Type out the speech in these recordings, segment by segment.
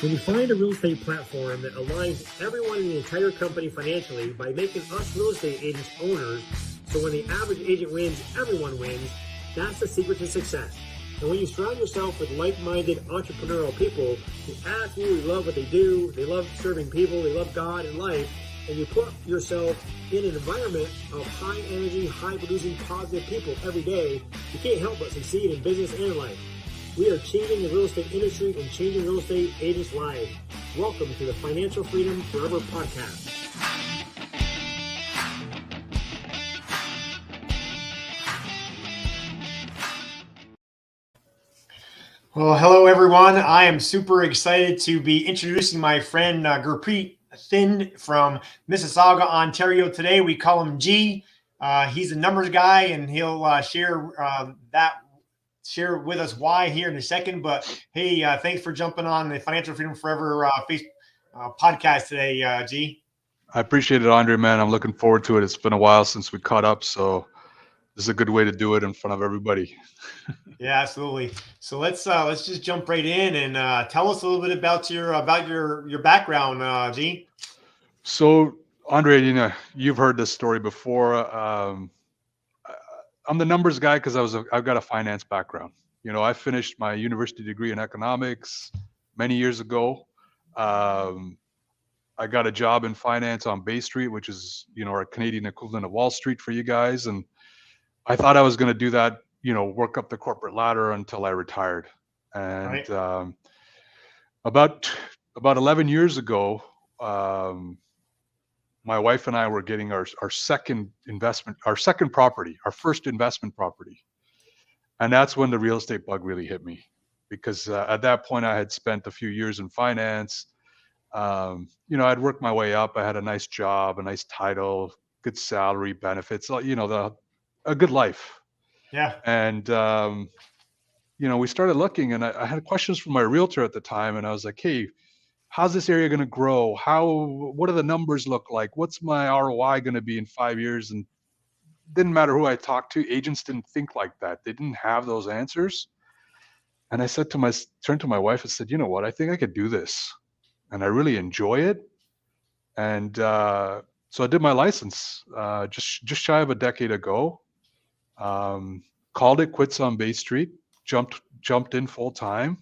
When you find a real estate platform that aligns everyone in the entire company financially by making us real estate agents owners, so when the average agent wins, everyone wins, that's the secret to success. And when you surround yourself with like-minded entrepreneurial people who absolutely love what they do, they love serving people, they love God and life, and you put yourself in an environment of high energy, high producing, positive people every day, you can't help but succeed in business and in life. We are changing the real estate industry and changing real estate agents' lives. Welcome to the Financial Freedom Forever Podcast. Well, hello everyone. I am super excited to be introducing my friend Gurpreet Thind from Mississauga, Ontario today. We call him G. He's a numbers guy, and he'll share with us why here in a second. But hey, thanks for jumping on the Financial Freedom Forever podcast today, G. I appreciate it, Andre, man. I'm looking forward to it. It's been a while since we caught up, so this is a good way to do it in front of everybody. Yeah, absolutely. So let's just jump right in and tell us a little bit about your background, G. So, Andre, you've heard this story before. I'm the numbers guy because I've got a finance background. I finished my university degree in economics many years ago. I got a job in finance on Bay Street, which is, our Canadian equivalent of Wall Street for you guys. And I thought I was going to do that, work up the corporate ladder until I retired. And right. About 11 years ago, my wife and I were getting our second property, our first investment property. And that's when the real estate bug really hit me, because at that point I had spent a few years in finance. I'd worked my way up. I had a nice job, a nice title, good salary, benefits, a good life. Yeah. And, we started looking, and I had questions from my realtor at the time, and I was like, hey, how's this area going to grow? What do the numbers look like? What's my ROI going to be in 5 years? And didn't matter who I talked to. Agents didn't think like that. They didn't have those answers. And I turned to my wife and said, you know what? I think I could do this. And I really enjoy it. And so I did my license just shy of a decade ago. Called it quits on Bay Street, jumped in full time,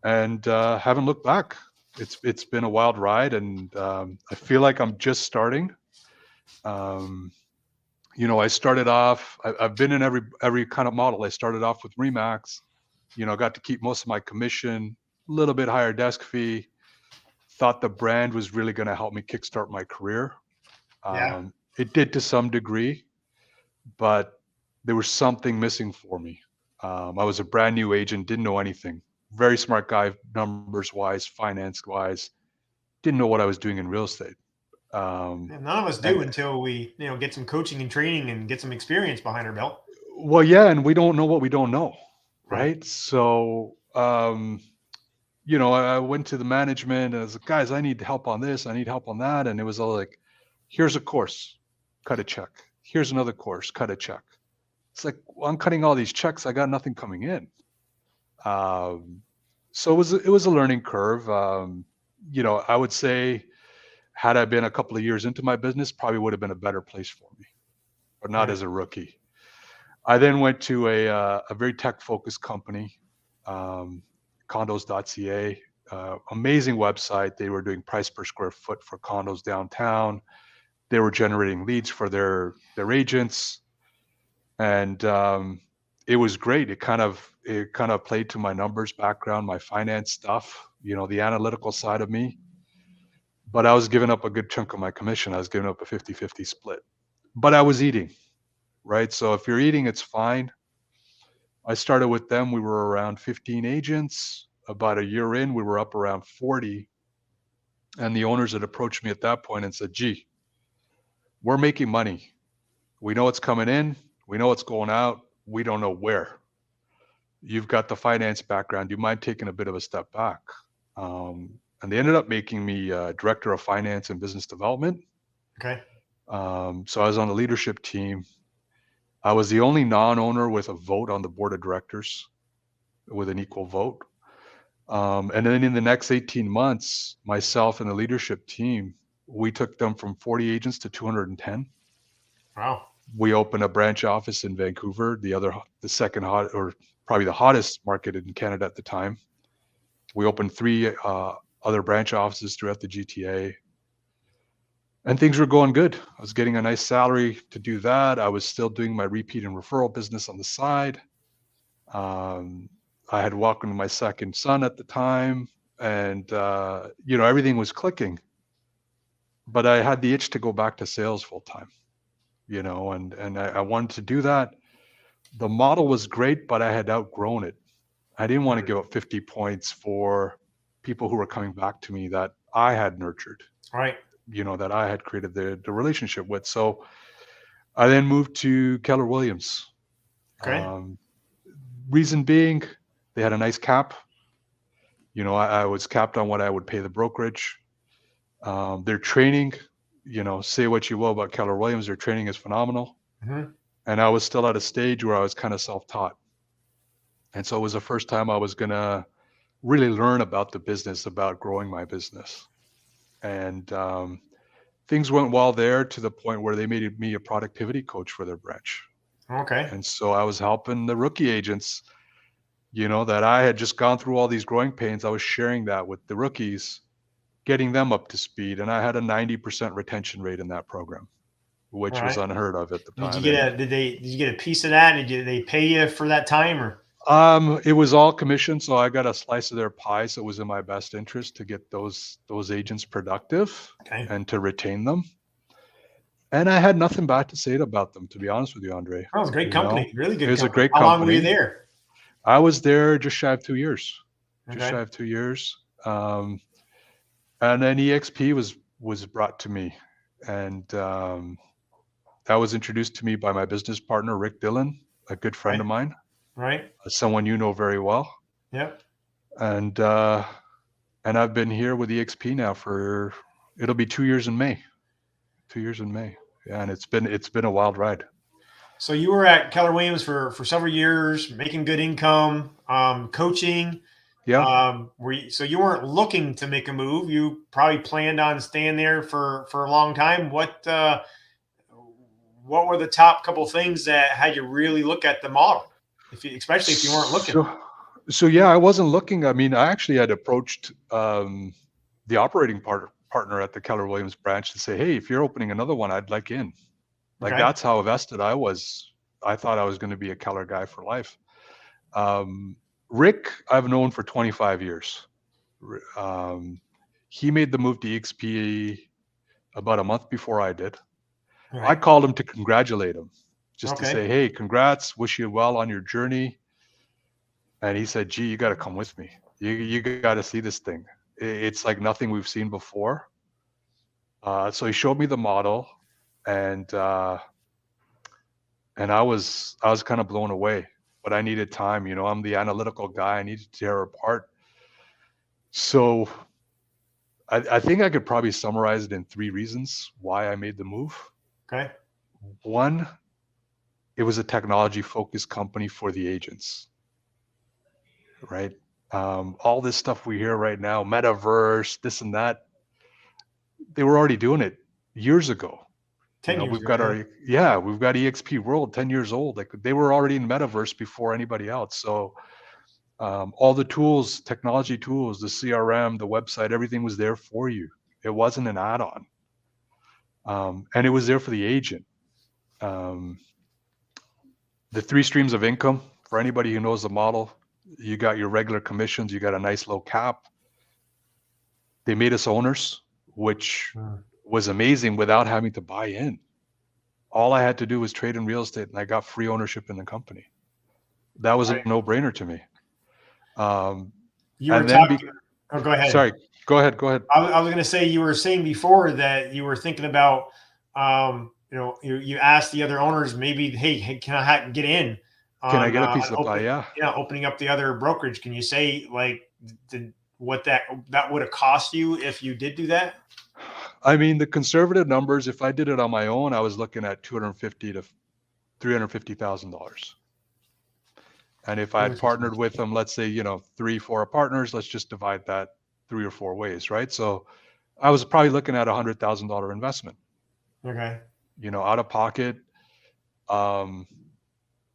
and haven't looked back. It's been a wild ride, and I feel like I'm just starting. I started off. I've been in every kind of model. I started off with Remax. Got to keep most of my commission, a little bit higher desk fee. Thought the brand was really going to help me kickstart my career. Yeah. It did to some degree, but there was something missing for me. I was a brand new agent, didn't know anything. Very smart guy, numbers wise, finance wise, didn't know what I was doing in real estate. None of us do until we, get some coaching and training and get some experience behind our belt. Well, yeah, and we don't know what we don't know, right? So, I went to the management and I was like, guys, I need help on this, I need help on that, and it was all like, here's a course, cut a check. Here's another course, cut a check. It's like, well, I'm cutting all these checks, I got nothing coming in. So it was a learning curve. I would say, had I been a couple of years into my business, probably would have been a better place for me, but not as a rookie. I then went to a very tech-focused company, condos.ca, amazing website. They were doing price per square foot for condos downtown. They were generating leads for their agents, and it was great. It kind of played to my numbers background, my finance stuff, the analytical side of me. But I was giving up a good chunk of my commission. I was giving up a 50-50 split. But I was eating, right? So if you're eating, it's fine. I started with them. We were around 15 agents. About a year in, we were up around 40. And the owners had approached me at that point and said, gee, we're making money. We know it's coming in. We know it's going out. We don't know where. You've got the finance background. Do you mind taking a bit of a step back? And they ended up making me director of finance and business development. Okay. So I was on the leadership team. I was the only non-owner with a vote on the board of directors, with an equal vote. And then in the next 18 months, myself and the leadership team, we took them from 40 agents to 210. Wow. We opened a branch office in Vancouver, the second hot, or probably the hottest market in Canada at the time. We opened 3 other branch offices throughout the GTA. And things were going good. I was getting a nice salary to do that. I was still doing my repeat and referral business on the side. I had welcomed my second son at the time, and everything was clicking. But I had the itch to go back to sales full time, and I wanted to do that. The model was great, but I had outgrown it. I didn't want to give up 50 points for people who were coming back to me that I had nurtured, Right. that I had created the relationship with. So I then moved to Keller Williams. Okay. Reason being, they had a nice cap. I was capped on what I would pay the brokerage. Their training, say what you will about Keller Williams, their training is phenomenal. Mm-hmm. And I was still at a stage where I was kind of self-taught. And so it was the first time I was going to really learn about the business, about growing my business. And things went well there to the point where they made me a productivity coach for their branch. Okay. And so I was helping the rookie agents, that I had just gone through all these growing pains. I was sharing that with the rookies, getting them up to speed. And I had a 90% retention rate in that program, which was unheard of at the time. Did you get a piece of that? Did they pay you for that time, or? It was all commission, so I got a slice of their pie. So it was in my best interest to get those agents productive and to retain them. And I had nothing bad to say about them, to be honest with you, Andre. Oh, it was a great company, really good. It was company. a great How company. How long were you there? I was there just shy of 2 years. Okay. Just shy of 2 years. And then EXP was brought to me, and that was introduced to me by my business partner, Rick Dillon, a good friend of mine. Right. Someone you know very well. Yep. And I've been here with EXP now it'll be 2 years in May. 2 years in May. Yeah, and it's been a wild ride. So you were at Keller Williams for several years, making good income, coaching. Yeah. So you weren't looking to make a move. You probably planned on staying there for a long time. What were the top couple things that had you really look at the model, especially if you weren't looking? So yeah, I wasn't looking. I mean, I actually had approached the operating partner at the Keller Williams branch to say, hey, if you're opening another one, I'd like in. Like, that's how vested I was. I thought I was going to be a Keller guy for life. Rick, I've known for 25 years. He made the move to EXP about a month before I did. Right. I called him to congratulate him, just to say, hey, congrats, wish you well on your journey. And he said, gee, you got to come with me. You got to see this thing. It's like nothing we've seen before. So he showed me the model, and I was kind of blown away, but I needed time. I'm the analytical guy. I needed to tear apart. So I think I could probably summarize it in 3 reasons why I made the move. Okay. 1, it was a technology-focused company for the agents, right? All this stuff we hear right now, metaverse, this and that, they were already doing it years ago. 10 years we've ago. We've got EXP World, 10 years old. Like, they were already in metaverse before anybody else. So all the tools, technology tools, the CRM, the website, everything was there for you. It wasn't an add-on. And it was there for the agent. The 3 streams of income, for anybody who knows the model, you got your regular commissions, you got a nice low cap. They made us owners, which was amazing without having to buy in. All I had to do was trade in real estate, and I got free ownership in the company. That was a no-brainer to me. You were talking. Go ahead. Sorry, go ahead. I was going to say, you were saying before that you were thinking about, you asked the other owners, maybe, hey, can I get in? Can I get a piece of the pie? Yeah. Yeah, opening up the other brokerage. Can you say, like, what that would have cost you if you did do that? I mean, the conservative numbers, if I did it on my own, I was looking at $250,000 to $350,000. And if I had partnered with them, let's say, 3-4 partners, let's just divide that 3 or 4 ways, right? So I was probably looking at $100,000 investment. Okay. Out of pocket. I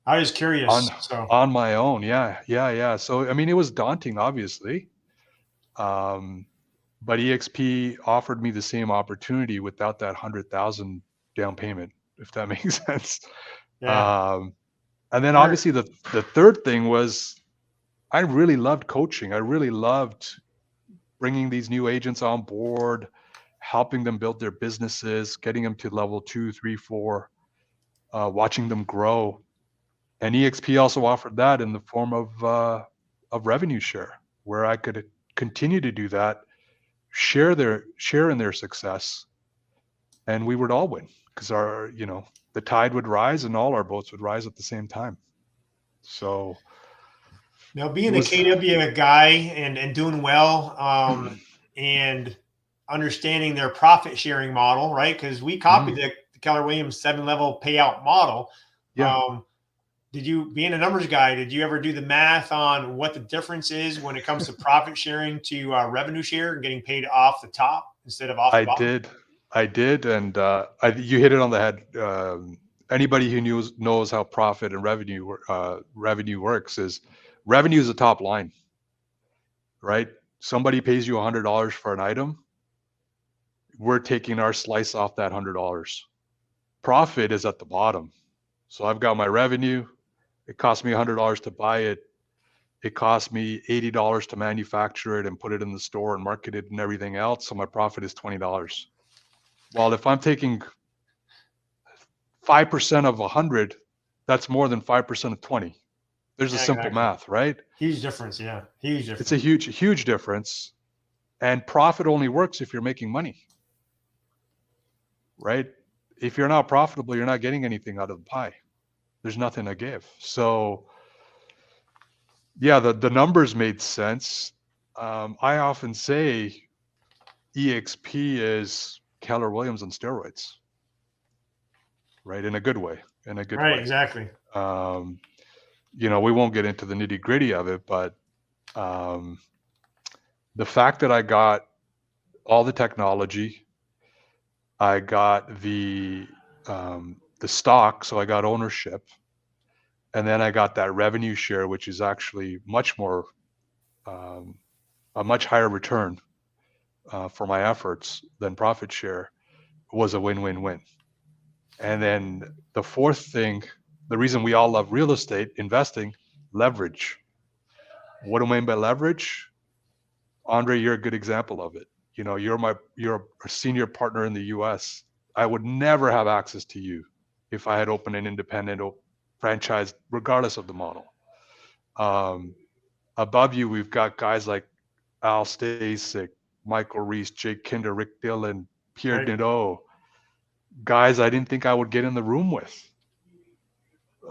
was curious. On my own. Yeah. So, I mean, it was daunting, obviously. But EXP offered me the same opportunity without that 100,000 down payment, if that makes sense. Yeah. And then obviously the third thing was I really loved coaching. I really loved bringing these new agents on board, helping them build their businesses, getting them to level 2, 3, 4, watching them grow. And EXP also offered that in the form of revenue share, where I could continue to do that, share in their success, and we would all win because the tide would rise and all our boats would rise at the same time. So now being the KW guy and doing well, and understanding their profit sharing model, right? Because we copied the Keller Williams 7-level payout model. Yeah. Did you, being a numbers guy, did you ever do the math on what the difference is when it comes to profit sharing to revenue share and getting paid off the top instead of off the bottom? I did. And you hit it on the head. Anybody who knows how profit and revenue works is revenue is the top line, right? Somebody pays you $100 for an item. We're taking our slice off that $100. Profit is at the bottom. So I've got my revenue. It cost me $100 to buy it. It cost me $80 to manufacture it and put it in the store and market it and everything else. So my profit is $20. Well, if I'm taking 5% of 100, that's more than 5% of 20. There's a simple math, right? Huge difference. Yeah. Huge difference. It's a huge difference. And profit only works if you're making money, right? If you're not profitable, you're not getting anything out of the pie. There's nothing to give. So yeah, the numbers made sense. I often say EXP is Keller Williams on steroids, right? In a good way, Right, exactly. We won't get into the nitty gritty of it, but the fact that I got all the technology, I got the stock, so I got ownership, and then I got that revenue share, which is actually much more, a much higher return for my efforts than profit share, was a win-win-win. And then the fourth thing, the reason we all love real estate investing, leverage. What do I mean by leverage? Andre, you're a good example of it. You're a senior partner in the US. I would never have access to you if I had opened an independent franchise, regardless of the model. Above you, we've got guys like Al Stasik, Michael Reese, Jake Kinder, Rick Dillon, Pierre Nadeau, guys I didn't think I would get in the room with,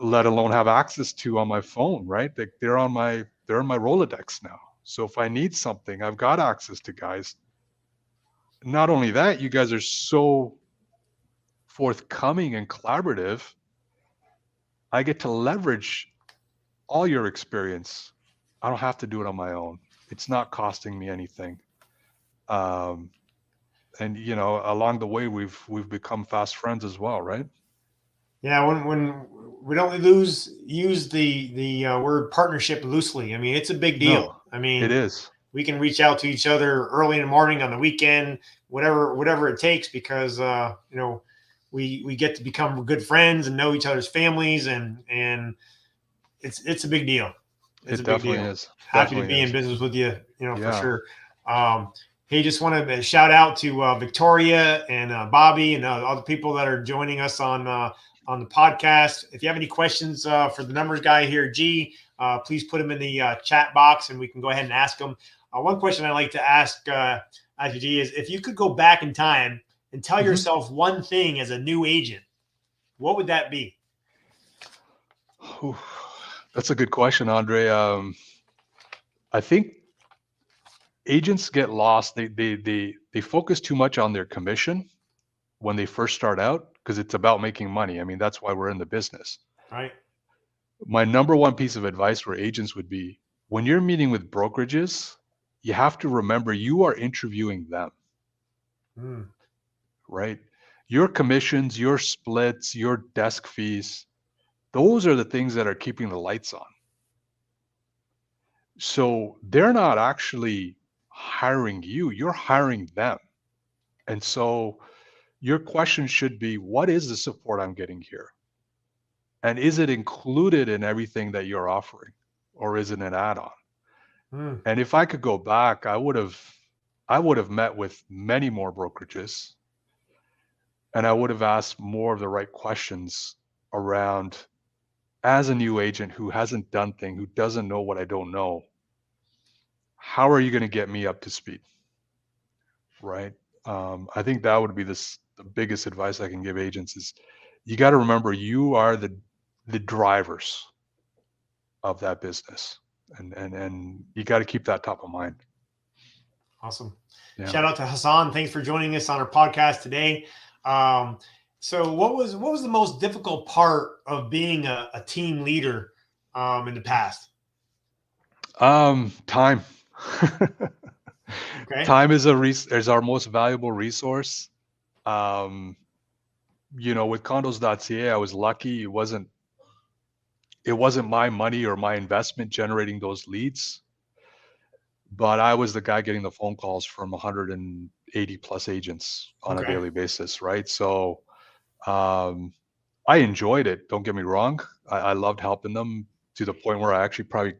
let alone have access to on my phone, right? They're in my Rolodex now. So if I need something, I've got access to guys. Not only that, you guys are so forthcoming and collaborative. I get to leverage all your experience. I don't have to do it on my own. It's not costing me anything. And along the way, we've become fast friends as well, right? Yeah, when we don't use the word partnership loosely. I mean, it's a big deal. No, I mean, it is. We can reach out to each other early in the morning, on the weekend, whatever it takes, because we get to become good friends and know each other's families, and it's a big deal. It definitely is. Happy to be in business with you, Yeah. for sure. Hey, just want to shout out to Victoria and Bobby and all the people that are joining us on the podcast. If you have any questions for the numbers guy here, G, please put them in the chat box and we can go ahead and ask them. One question I like to ask G is, if you could go back in time and tell yourself one thing as a new agent, what would that be? That's a good question, Andre. I think agents get lost. They focus too much on their commission when they first start out, because it's about making money. I mean, that's why we're in the business. Right. My number one piece of advice for agents would be, when you're meeting with brokerages, you have to remember you are interviewing them, right? Your commissions, your splits, your desk fees, those are the things that are keeping the lights on. So they're not actually hiring you, you're hiring them. And so your question should be, what is the support I'm getting here? And is it included in everything that you're offering, or is it an add-on? And if I could go back, I would have met with many more brokerages, and I would have asked more of the right questions around, as a new agent who hasn't done things, who doesn't know what I don't know, how are you going to get me up to speed? Right? I think that would be the biggest advice I can give agents is, you got to remember you are the drivers of that business, and you got to keep that top of mind. Awesome. Yeah. Shout out to Hassan. Thanks for joining us on our podcast today. So what was the most difficult part of being a team leader in the past? Time. Okay. Time is our most valuable resource. With condos.ca, I was lucky. It wasn't my money or my investment generating those leads, but I was the guy getting the phone calls from 180 plus agents on a daily basis, right? So I enjoyed it. Don't get me wrong. I loved helping them, to the point where I actually probably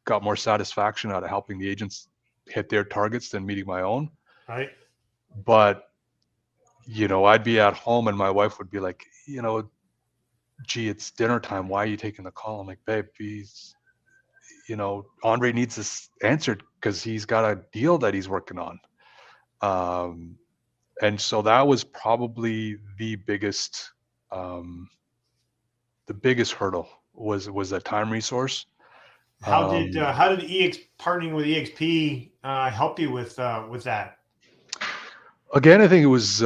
got more satisfaction out of helping the agents hit their targets than meeting my own. Right. But, I'd be at home and my wife would be like, gee, it's dinner time. Why are you taking the call? I'm like, babe, Andre needs this answered because he's got a deal that he's working on. And so that was probably the biggest hurdle was that time resource. How did partnering with EXP help you with that? Again, I think it was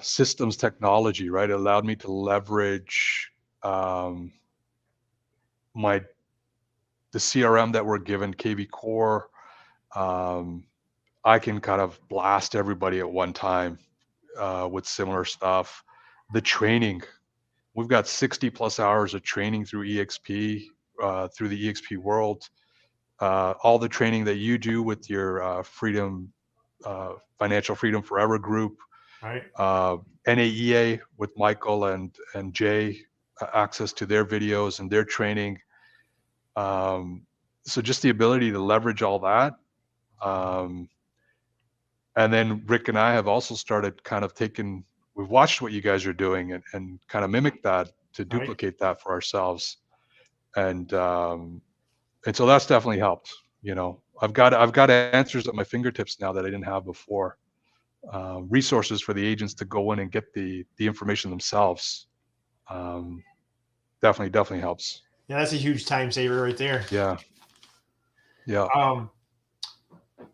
systems technology, right? It allowed me to leverage the CRM that we're given, KV Core. I can kind of blast everybody at one time with similar stuff. The training, we've got 60 plus hours of training through EXP, through the EXP world. All the training that you do with your Financial Freedom Forever group, right? NAEA with Michael and Jay, access to their videos and their training. So just the ability to leverage all that. And then Rick and I have also started kind of we've watched what you guys are doing and kind of mimic that to duplicate that for ourselves. And so that's definitely helped. I've got answers at my fingertips now that I didn't have before. Resources for the agents to go in and get the information themselves. Definitely helps. Yeah, that's a huge time saver right there. Yeah.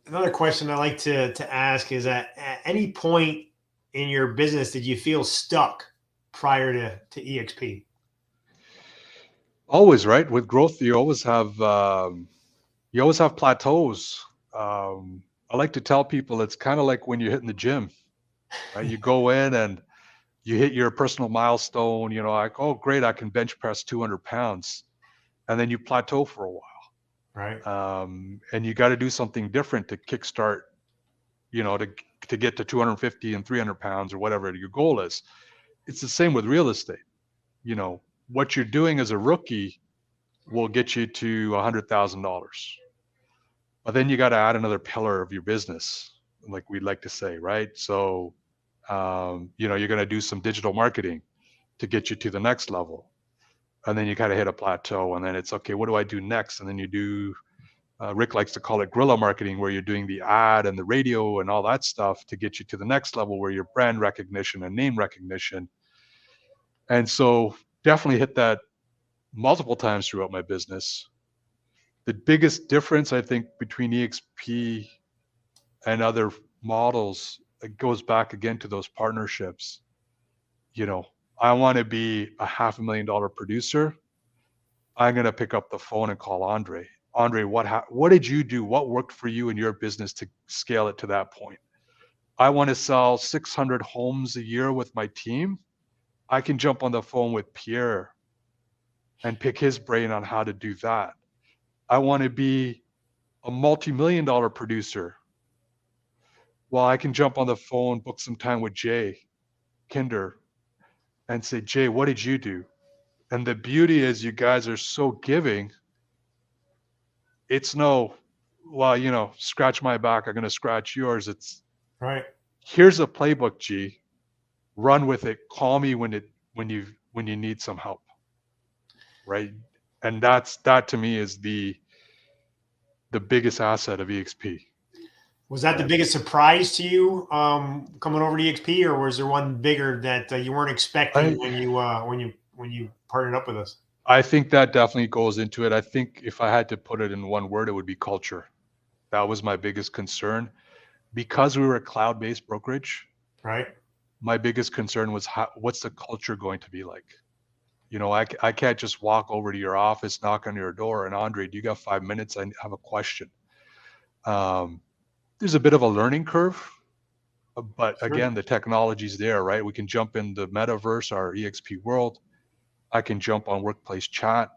Another question I like to ask is, at any point in your business did you feel stuck prior to EXP? Always, right? With growth, you always have plateaus. I like to tell people it's kind of like when you're hitting the gym, right? You go in and you hit your personal milestone, like, oh, great, I can bench press 200 pounds. And then you plateau for a while. Right. And you got to do something different to kickstart, to get to 250 and 300 pounds or whatever your goal is. It's the same with real estate. What you're doing as a rookie will get you to $100,000. But then you got to add another pillar of your business, like we'd like to say, right? So, you're going to do some digital marketing to get you to the next level. And then you kind of hit a plateau, and then it's, okay, what do I do next? And then you do, Rick likes to call it guerrilla marketing, where you're doing the ad and the radio and all that stuff to get you to the next level, where your brand recognition and name recognition. And so definitely hit that multiple times throughout my business. The biggest difference, I think, between EXP and other models, it goes back again to those partnerships. I want to be a $500,000 producer, I'm going to pick up the phone and call Andre. Andre, what did you do? What worked for you in your business to scale it to that point? I want to sell 600 homes a year with my team. I can jump on the phone with Pierre and pick his brain on how to do that. I want to be a multi-million-dollar producer. Well, I can jump on the phone, book some time with Jay Kinder and say, Jay, what did you do? And the beauty is you guys are so giving. It's no, well, scratch my back, I'm going to scratch yours. It's right. Here's a playbook, G. Run with it. Call me when you need some help. Right. And that to me is the biggest asset of EXP. Was that the biggest surprise to you coming over to EXP, or was there one bigger that you weren't expecting when you partnered up with us? I think that definitely goes into it. I think if I had to put it in one word, it would be culture. That was my biggest concern. Because we were a cloud-based brokerage, right? My biggest concern was what's the culture going to be like? I can't just walk over to your office, knock on your door, and Andre, do you got 5 minutes? I have a question. There's a bit of a learning curve, but Sure. Again, the technology's there, right? We can jump in the metaverse, our EXP world. I can jump on workplace chat.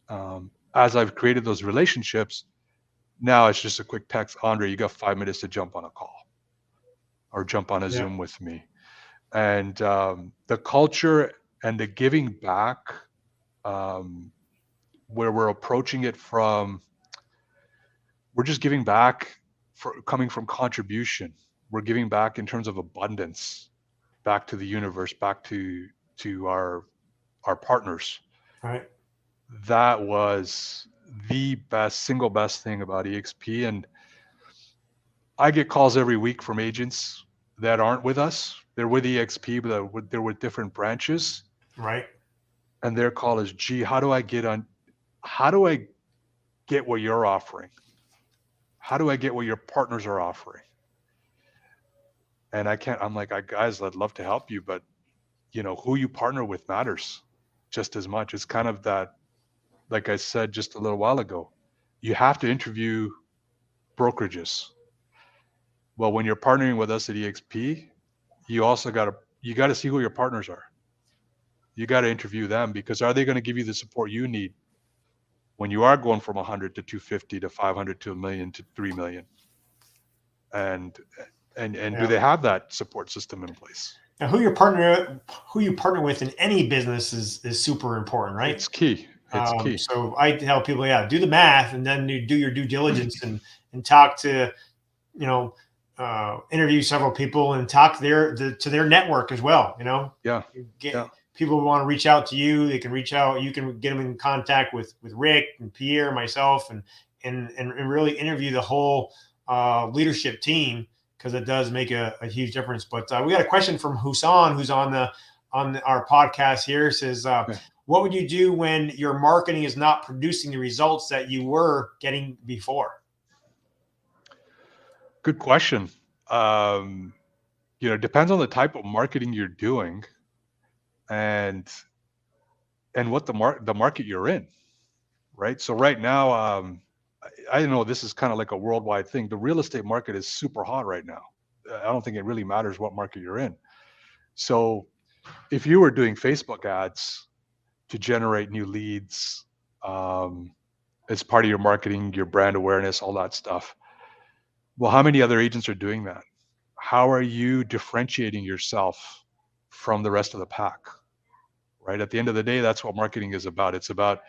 As I've created those relationships, now it's just a quick text, Andre, you got 5 minutes to jump on a call or jump on a Zoom with me. And the culture and the giving back, where we're approaching it from, we're just giving back coming from contribution. We're giving back in terms of abundance, back to the universe, back to our partners. Right. That was the single best thing about EXP. And I get calls every week from agents that aren't with us. They're with EXP, but they're with different branches. Right. And their call is, gee, how do I get what you're offering? How do I get what your partners are offering? And I'm like, guys, I'd love to help you, but who you partner with matters just as much. It's kind of that, like I said just a little while ago, you have to interview brokerages. Well, when you're partnering with us at EXP, you also got to see who your partners are. You got to interview them, because are they going to give you the support you need when you are going from 100 to 250 to 500 to 1 million to 3 million? And do they have that support system in place? Now, who you partner with in any business is super important, right? It's key. It's key. So I tell people, do the math and then do your due diligence and talk to, interview several people and talk to their network as well. People want to reach out to you. They can reach out. You can get them in contact with Rick and Pierre, myself, and really interview the whole leadership team, because it does make a huge difference. But we got a question from Husan, who's on our podcast here. It says, what would you do when your marketing is not producing the results that you were getting before? Good question. Depends on the type of marketing you're doing and what the market you're in, right? So right now, I know this is kind of like a worldwide thing. The real estate market is super hot right now. I don't think it really matters what market you're in. So if you were doing Facebook ads to generate new leads, as part of your marketing, your brand awareness, all that stuff, well, how many other agents are doing that? How are you differentiating yourself from the rest of the pack, right? At the end of the day, that's what marketing is about. It's about,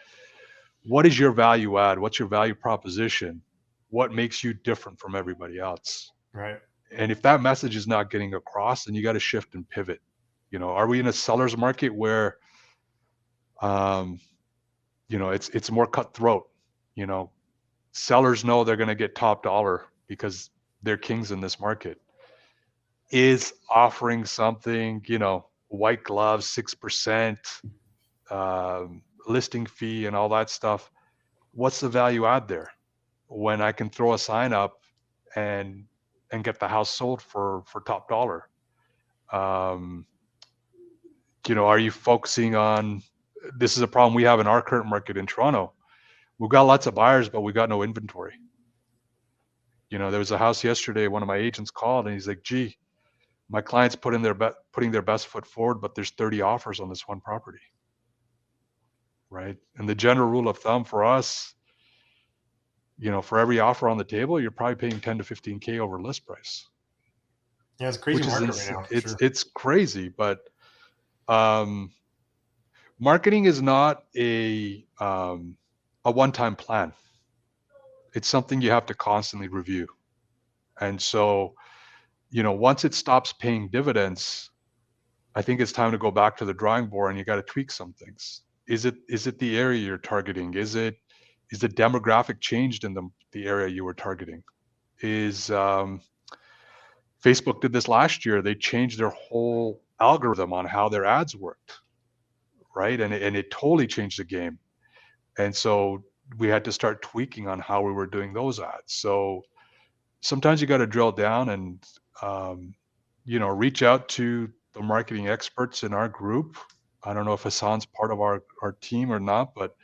what is your value add? What's your value proposition? What makes you different from everybody else? Right. And if that message is not getting across, then you got to shift and pivot. Are we in a seller's market where, it's more cutthroat? Sellers know they're going to get top dollar because they're kings in this market. Is offering something, white gloves, 6%, listing fee and all that stuff, what's the value add there when I can throw a sign up and get the house sold for top dollar? Are you focusing on this is a problem we have in our current market in Toronto. We've got lots of buyers, but we got no inventory. There was a house yesterday, one of my agents called and he's like, gee, my client's putting their best foot forward, but there's 30 offers on this one property. Right. And the general rule of thumb for us, for every offer on the table, you're probably paying 10 to 15K over list price. Yeah, it's a crazy market right now. It's crazy, but marketing is not a one-time plan. It's something you have to constantly review. And so, once it stops paying dividends, I think it's time to go back to the drawing board and you got to tweak some things. Is it the area you're targeting? Is the demographic changed in the area you were targeting? Facebook did this last year. They changed their whole algorithm on how their ads worked, right? And it totally changed the game. And so we had to start tweaking on how we were doing those ads. So sometimes you got to drill down and, reach out to the marketing experts in our group. I don't know if Hassan's part of our team or not, but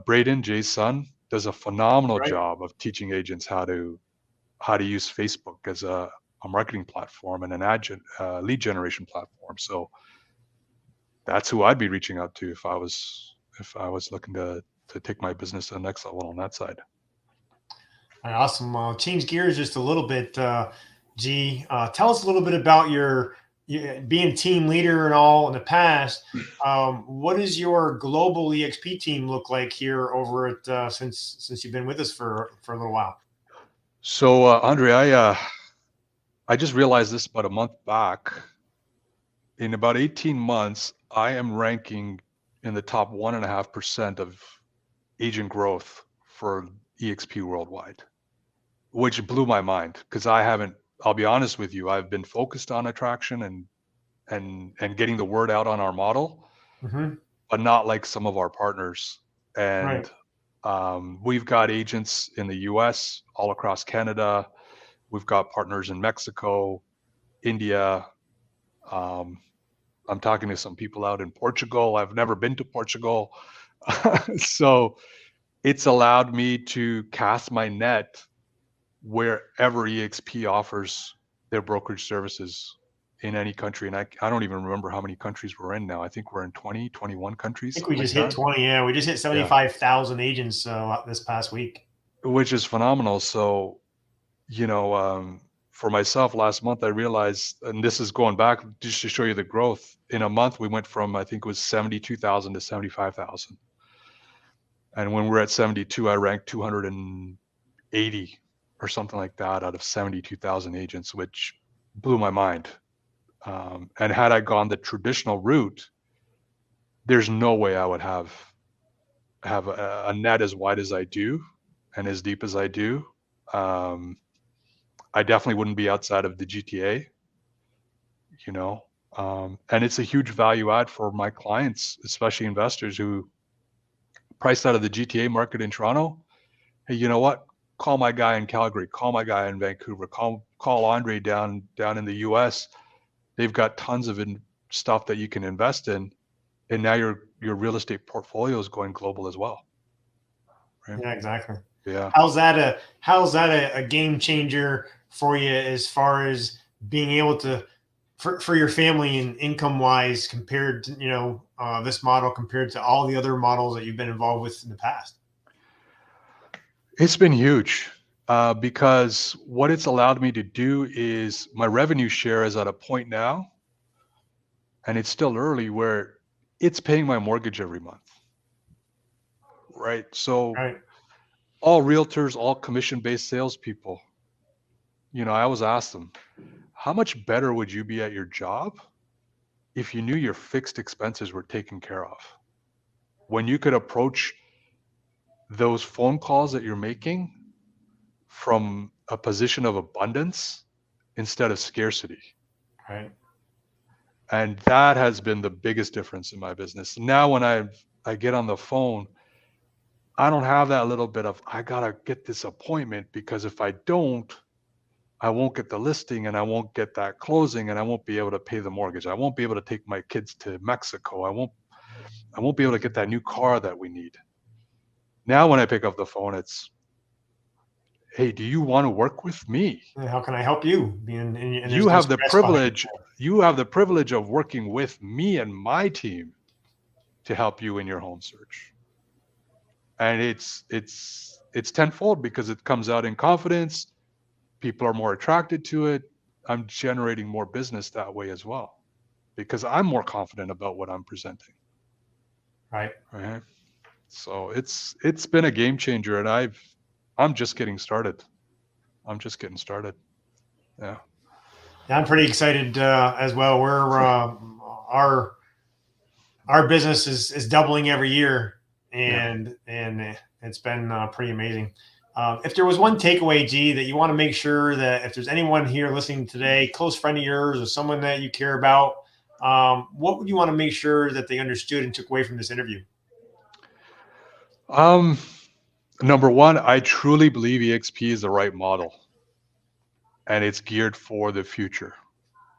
Braden, Jay's son, does a phenomenal job of teaching agents how to use Facebook as a marketing platform and an lead generation platform. So that's who I'd be reaching out to if I was looking to take my business to the next level on that side. All right, awesome. Change gears just a little bit. G, tell us a little bit about your being team leader and all in the past. What does your global EXP team look like here over at since you've been with us for a little while? So Andre, I just realized this about a month back. In about 18 months, I am ranking in the top 1.5% of agent growth for EXP worldwide, which blew my mind because I'll be honest with you, I've been focused on attraction and getting the word out on our model, but not like some of our partners. And we've got agents in the US, all across Canada. We've got partners in Mexico, India. I'm talking to some people out in Portugal. I've never been to Portugal. So it's allowed me to cast my net wherever EXP offers their brokerage services in any country. And I don't even remember how many countries we're in now. I think we're in 21 countries. I think we just hit 20. Yeah, we just hit 75,000 agents this past week. Which is phenomenal. So, for myself last month, I realized, and this is going back just to show you the growth. In a month, we went from, I think it was 72,000 to 75,000. And when we're at 72, I ranked 280 or something like that out of 72,000 agents, which blew my mind. And had I gone the traditional route, there's no way I would have a net as wide as I do and as deep as I do. I definitely wouldn't be outside of the GTA, and it's a huge value add for my clients, especially investors who priced out of the GTA market in Toronto. Hey, you know what? Call my guy in Calgary, call my guy in Vancouver, call Andre down in the US. They've got tons of stuff that you can invest in. And now your real estate portfolio is going global as well. Right? Yeah, exactly. Yeah. How's that a game changer for you as far as being able to, for your family and income wise, compared to, this model compared to all the other models that you've been involved with in the past? It's been huge because what it's allowed me to do is my revenue share is at a point now, and it's still early, where it's paying my mortgage every month. Right. So all realtors, all commission-based salespeople, I always ask them, how much better would you be at your job if you knew your fixed expenses were taken care of? When you could approach those phone calls that you're making from a position of abundance instead of scarcity. Right. And that has been the biggest difference in my business. Now when I get on the phone, I don't have that little bit of, I gotta get this appointment, because if I don't, I won't get the listing and I won't get that closing and I won't be able to pay the mortgage. I won't be able to take my kids to Mexico. I won't be able to get that new car that we need. Now, when I pick up the phone, it's, hey, do you want to work with me? How can I help you? And there's You no have the stress behind it. privilege. You have the privilege of working with me and my team to help you in your home search. And it's tenfold because it comes out in confidence. People are more attracted to it. I'm generating more business that way as well, because I'm more confident about what I'm presenting. Right. Right. So it's been a game changer, and I'm just getting started. Yeah. I'm pretty excited as well. We're our business is doubling every year, and it's been pretty amazing. If there was one takeaway, G, that you want to make sure that if there's anyone here listening today, close friend of yours or someone that you care about, what would you want to make sure that they understood and took away from this interview? Number one, I truly believe EXP is the right model, and it's geared for the future.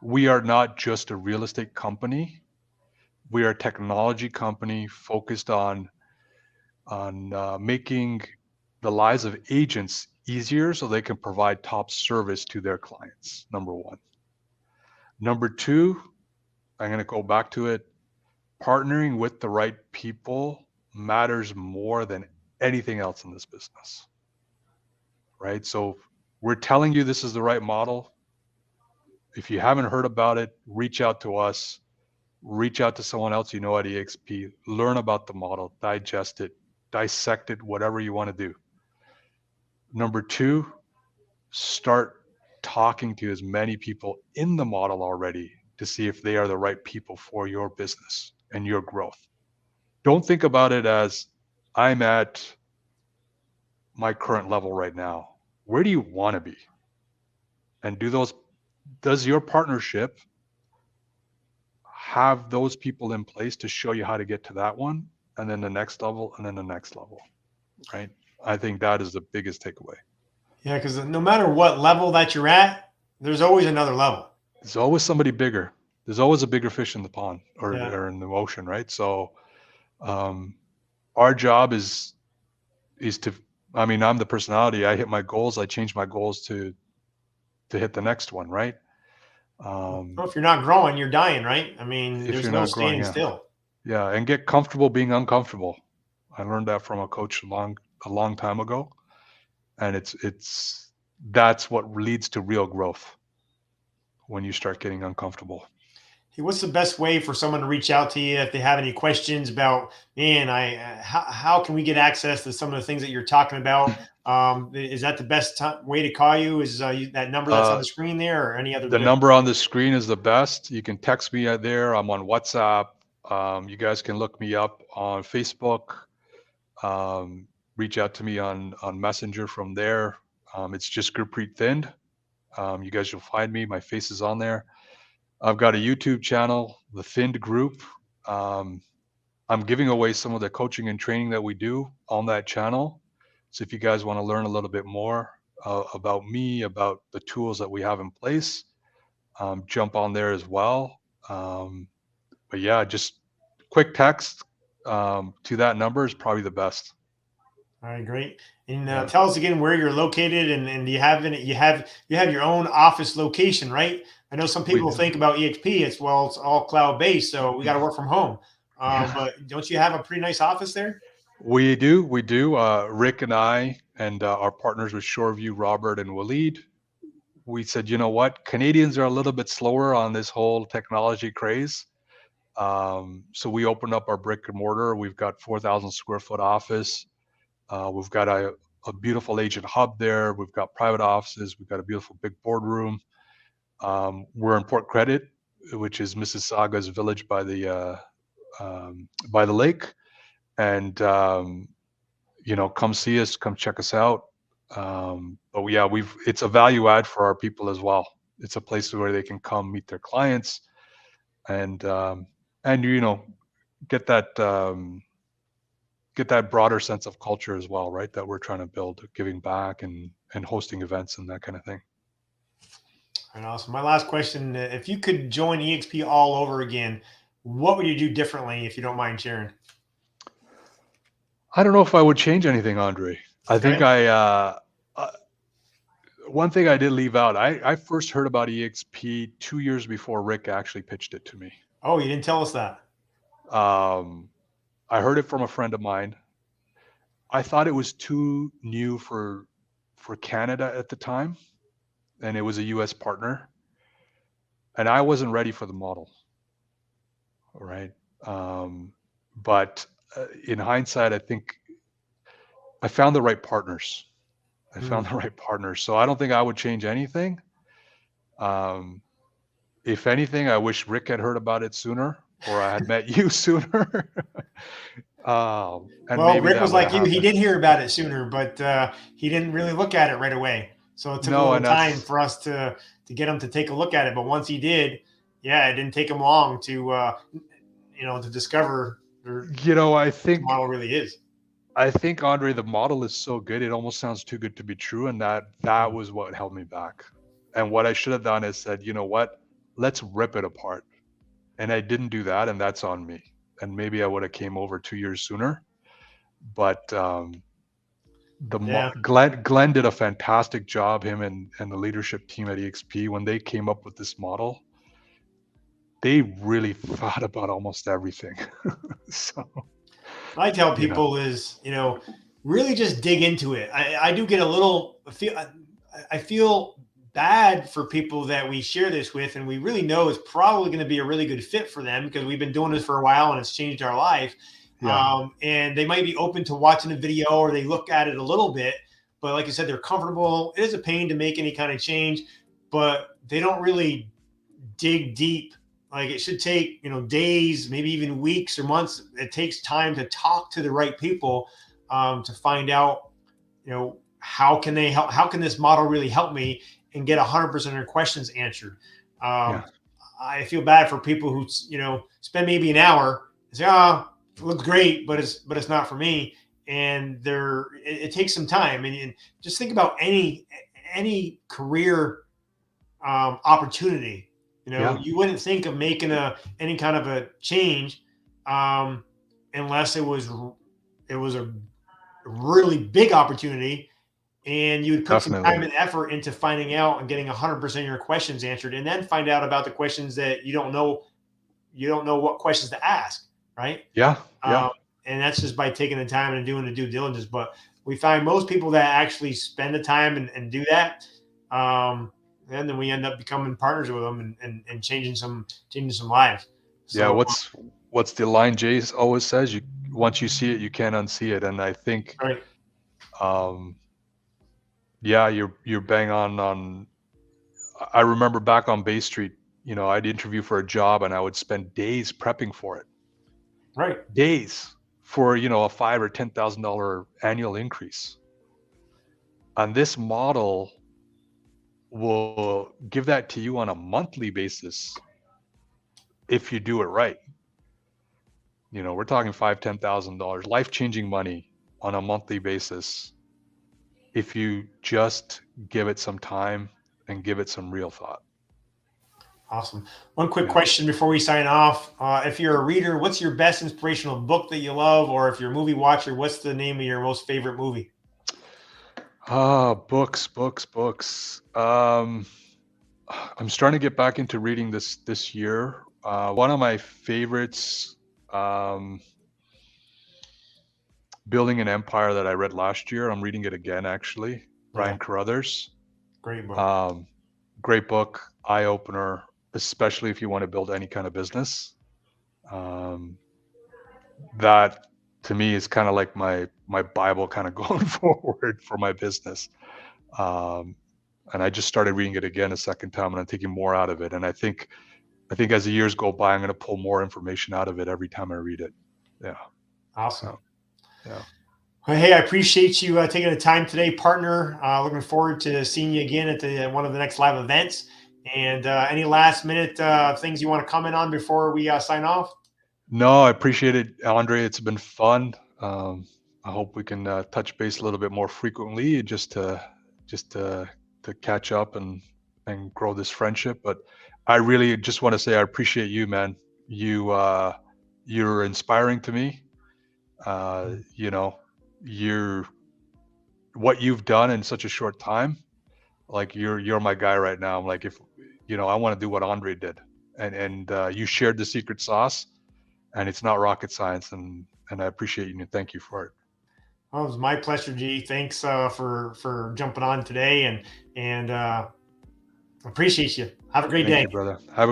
We are not just a real estate company. We are a technology company focused on making the lives of agents easier so they can provide top service to their clients. Number one. Number two, I'm going to go back to it. Partnering with the right people matters more than anything else in this business, right? So we're telling you this is the right model. If you haven't heard about it, reach out to us, reach out to someone else you know at EXP, learn about the model, digest it, dissect it, whatever you want to do. Number two, start talking to as many people in the model already to see if they are the right people for your business and your growth. Don't think about it as I'm at my current level right now. Where do you want to be? And does your partnership have those people in place to show you how to get to that one, and then the next level, and then the next level, right? I think that is the biggest takeaway. Yeah, because no matter what level that you're at, there's always another level. There's always somebody bigger. There's always a bigger fish in the pond or in the ocean, right? So our job is to, I mean, I'm the personality. I hit my goals. I change my goals to hit the next one, right? Well, if you're not growing, you're dying, right? I mean, there's no standing still. Yeah, and get comfortable being uncomfortable. I learned that from a coach a long time ago, and that's what leads to real growth when you start getting uncomfortable. Hey, what's the best way for someone to reach out to you if they have any questions about, man, how can we get access to some of the things that you're talking about? Is that the best way to call you? Is that number that's on the screen there, or any other? The number on the screen is the best. You can text me there. I'm on WhatsApp. You guys can look me up on Facebook. Reach out to me on Messenger from there. It's just Gurpreet Thind. You guys will find me. My face is on there. I've got a YouTube channel, the Thind Group. I'm giving away some of the coaching and training that we do on that channel. So if you guys want to learn a little bit more about me, about the tools that we have in place, jump on there as well. But yeah, just quick text to that number is probably the best. All right, great. And tell us again where you're located, and you have your own office location, right? I know some people think about EXP. It's all cloud based, so we got to work from home. But don't you have a pretty nice office there? We do. Rick and I and our partners with Shoreview, Robert and Waleed, we said, you know what? Canadians are a little bit slower on this whole technology craze. So we opened up our brick and mortar. We've got 4,000 square foot office. We've got a beautiful agent hub there. We've got private offices. We've got a beautiful big boardroom. We're in Port Credit, which is Mississauga's village by the lake. And, come see us, come check us out. But yeah, it's a value add for our people as well. It's a place where they can come meet their clients and get that broader sense of culture as well, right? That we're trying to build, giving back and hosting events and that kind of thing. All right, awesome. My last question: if you could join EXP all over again, what would you do differently if you don't mind sharing? I don't know if I would change anything, Andre. I think one thing I did leave out, I first heard about EXP 2 years before Rick actually pitched it to me. Oh, you didn't tell us that. I heard it from a friend of mine. I thought it was too new for Canada at the time, and it was a US partner, and I wasn't ready for the model. All right. But in hindsight, I think I found the right partners. So I don't think I would change anything. If anything, I wish Rick had heard about it sooner, or I had met you sooner. And Well, maybe Rick that was would like have you. He happened. did hear about it sooner, but he didn't really look at it right away. So it took a No, little and time for us to get him to take a look at it. But once he did, yeah, it didn't take him long to to discover I the think model really is. Andre, the model is so good, it almost sounds too good to be true, and that was what held me back. And what I should have done is said, you know what, let's rip it apart. And I didn't do that, and that's on me. And maybe I would have came over 2 years sooner. But Glenn did a fantastic job, him and the leadership team at EXP. When they came up with this model, they really thought about almost everything. So I tell people is, really just dig into it. I do get a little I feel bad for people that we share this with, and we really know it's probably going to be a really good fit for them because we've been doing this for a while and it's changed our life. Yeah. And they might be open to watching a video or they look at it a little bit, but like I said, they're comfortable. It is a pain to make any kind of change, but they don't really dig deep. Like it should take, days, maybe even weeks or months. It takes time to talk to the right people to find out, how can they help? How can this model really help me and get 100% of their questions answered? I feel bad for people who, spend maybe an hour and say, it looks great, but it's not for me. And it takes some time. And just think about any career opportunity. You wouldn't think of making any kind of a change unless it was a really big opportunity, and you would put some time and effort into finding out and getting 100% of your questions answered, and then find out about the questions that you don't know what questions to ask, right? Yeah. And that's just by taking the time and doing the due diligence. But we find most people that actually spend the time and do that, and then we end up becoming partners with them and changing some lives. So, what's the line Jay always says? Once you see it, you can't unsee it. And I think, right. You're bang on. I remember back on Bay Street, I'd interview for a job and I would spend days prepping for it. Right. Days for, a $5,000 or $10,000 annual increase. And this model will give that to you on a monthly basis if you do it right. We're talking $5,000, $10,000, life-changing money on a monthly basis if you just give it some time and give it some real thought. Awesome. One quick question before we sign off. If you're a reader, what's your best inspirational book that you love? Or if you're a movie watcher, what's the name of your most favorite movie? Books. I'm starting to get back into reading this year. One of my favorites, Building an Empire, that I read last year. I'm reading it again, actually. Brian Carruthers. Great book. Great book, eye opener, especially if you want to build any kind of business. That to me is kind of like my Bible kind of going forward for my business. And I just started reading it again a second time, and I'm taking more out of it. And I think as the years go by, I'm going to pull more information out of it every time I read it. Yeah. Awesome. Yeah. Well, hey, I appreciate you taking the time today, partner. Looking forward to seeing you again at one of the next live events. And any last minute things you want to comment on before we sign off? No, I appreciate it, Andre. It's been fun. I hope we can touch base a little bit more frequently, just to catch up and grow this friendship. But I really just want to say I appreciate you, man. You're inspiring to me. You know, what you've done in such a short time. Like you're my guy right now. I'm like, if I want to do what Andre did, and you shared the secret sauce, and it's not rocket science, and I appreciate you and thank you for it. Well, it was my pleasure, G. Thanks for jumping on today, and appreciate you. Have a great day. Thank you, brother. Have a